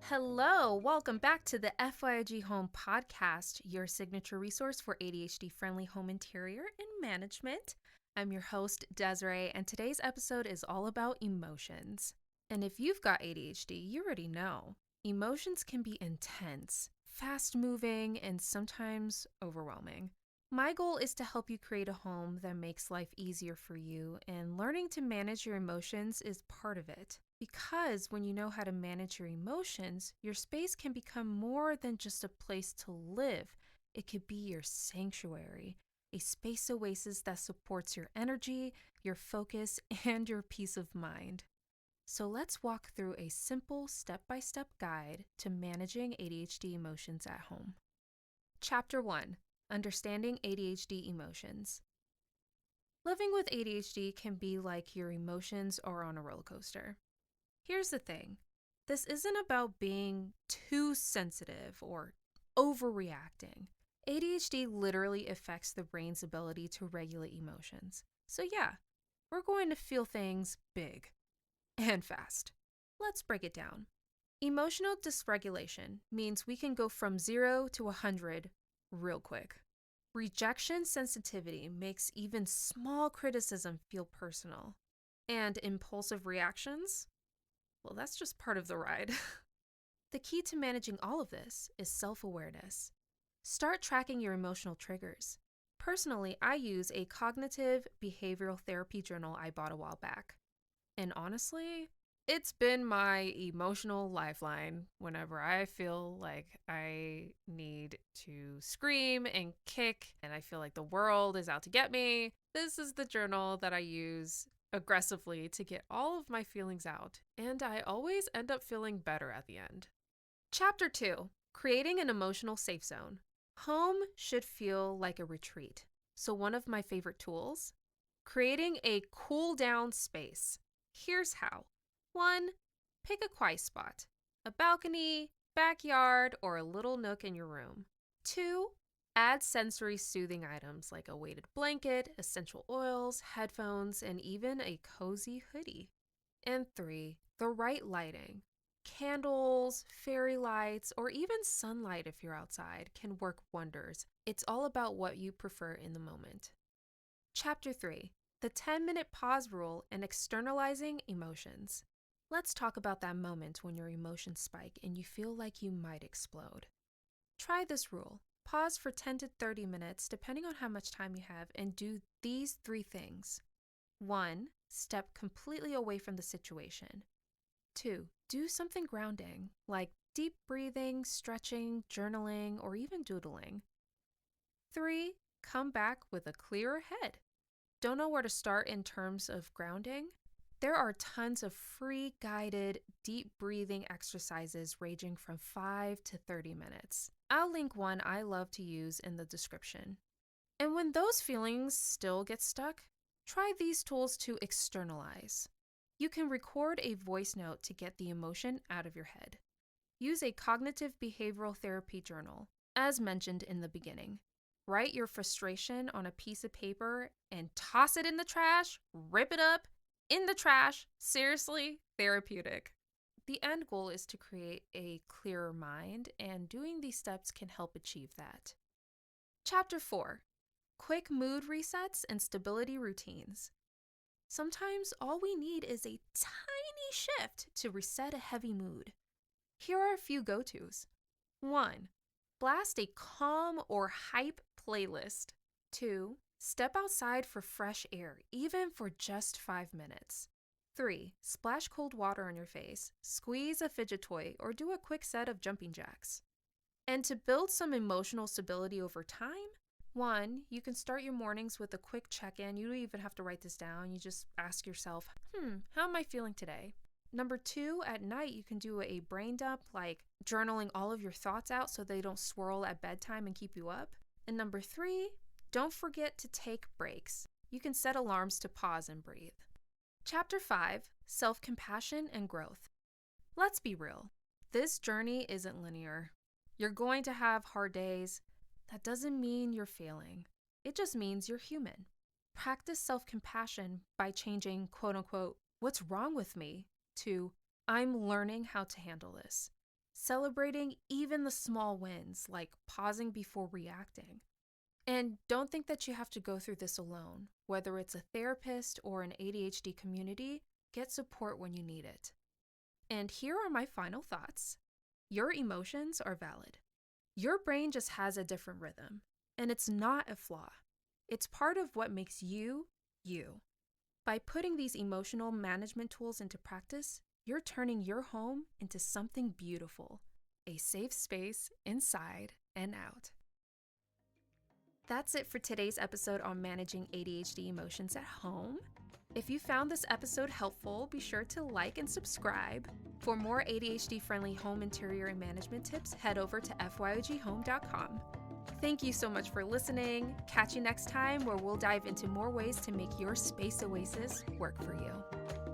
Hello, welcome back to the fyog Home Podcast, your signature resource for ADHD-friendly home interior and management. I'm your host, Desireé, and today's episode is all about emotions. And if you've got ADHD, you already know. Emotions can be intense, fast-moving, and sometimes overwhelming. My goal is to help you create a home that makes life easier for you, and learning to manage your emotions is part of it. Because when you know how to manage your emotions, your space can become more than just a place to live. It could be your sanctuary, a space oasis that supports your energy, your focus, and your peace of mind. So let's walk through a simple step-by-step guide to managing ADHD emotions at home. Chapter 1. Understanding ADHD emotions. Living with ADHD can be like your emotions are on a roller coaster. Here's the thing. This isn't about being too sensitive or overreacting. ADHD literally affects the brain's ability to regulate emotions. So yeah, we're going to feel things big and fast. Let's break it down. Emotional dysregulation means we can go from 0 to 100 real quick. Rejection sensitivity makes even small criticism feel personal. And impulsive reactions? Well, that's just part of the ride. The key to managing all of this is self-awareness. Start tracking your emotional triggers. Personally, I use a cognitive behavioral therapy journal I bought a while back. And honestly, it's been my emotional lifeline whenever I feel like I need to scream and kick and I feel like the world is out to get me. This is the journal that I use aggressively to get all of my feelings out, and I always end up feeling better at the end. Chapter 2. Creating an emotional safe zone. Home should feel like a retreat. So one of my favorite tools, creating a cool down space. Here's how. 1. Pick a quiet spot. A balcony, backyard, or a little nook in your room. 2. Add sensory soothing items like a weighted blanket, essential oils, headphones, and even a cozy hoodie. And 3. The right lighting. Candles, fairy lights, or even sunlight if you're outside can work wonders. It's all about what you prefer in the moment. Chapter 3. The 10-minute pause rule and externalizing emotions. Let's talk about that moment when your emotions spike and you feel like you might explode. Try this rule. Pause for 10 to 30 minutes, depending on how much time you have, and do these 3 things. 1. Step completely away from the situation. 2. Do something grounding, like deep breathing, stretching, journaling, or even doodling. 3. Come back with a clearer head. Don't know where to start in terms of grounding? There are tons of free guided deep breathing exercises ranging from 5 to 30 minutes. I'll link one I love to use in the description. And when those feelings still get stuck, try these tools to externalize. You can record a voice note to get the emotion out of your head. Use a cognitive behavioral therapy journal, as mentioned in the beginning. Write your frustration on a piece of paper and toss it in the trash, rip it up, in the trash. Seriously, therapeutic. The end goal is to create a clearer mind, and doing these steps can help achieve that. Chapter 4. Quick mood resets and stability routines. Sometimes all we need is a tiny shift to reset a heavy mood. Here are a few go-tos. 1. Blast a calm or hype playlist. 2. Step outside for fresh air, even for just 5 minutes. 3. Splash cold water on your face, squeeze a fidget toy, or do a quick set of jumping jacks. And to build some emotional stability over time, 1. You can start your mornings with a quick check-in. You don't even have to write this down. You just ask yourself, how am I feeling today? 2, at night, you can do a brain dump, like journaling all of your thoughts out so they don't swirl at bedtime and keep you up. And 3, don't forget to take breaks. You can set alarms to pause and breathe. Chapter 5, Self-Compassion and Growth. Let's be real. This journey isn't linear. You're going to have hard days. That doesn't mean you're failing. It just means you're human. Practice self-compassion by changing, quote-unquote, what's wrong with me, to I'm learning how to handle this. celebrating even the small wins, like pausing before reacting. And don't think that you have to go through this alone. Whether it's a therapist or an ADHD community, get support when you need it. And here are my final thoughts. Your emotions are valid. Your brain just has a different rhythm, and it's not a flaw. It's part of what makes you, you. By putting these emotional management tools into practice, you're turning your home into something beautiful, a safe space inside and out. That's it for today's episode on managing ADHD emotions at home. If you found this episode helpful, be sure to like and subscribe. For more ADHD-friendly home interior and management tips, head over to fyoghome.com. Thank you so much for listening. Catch you next time where we'll dive into more ways to make your space oasis work for you.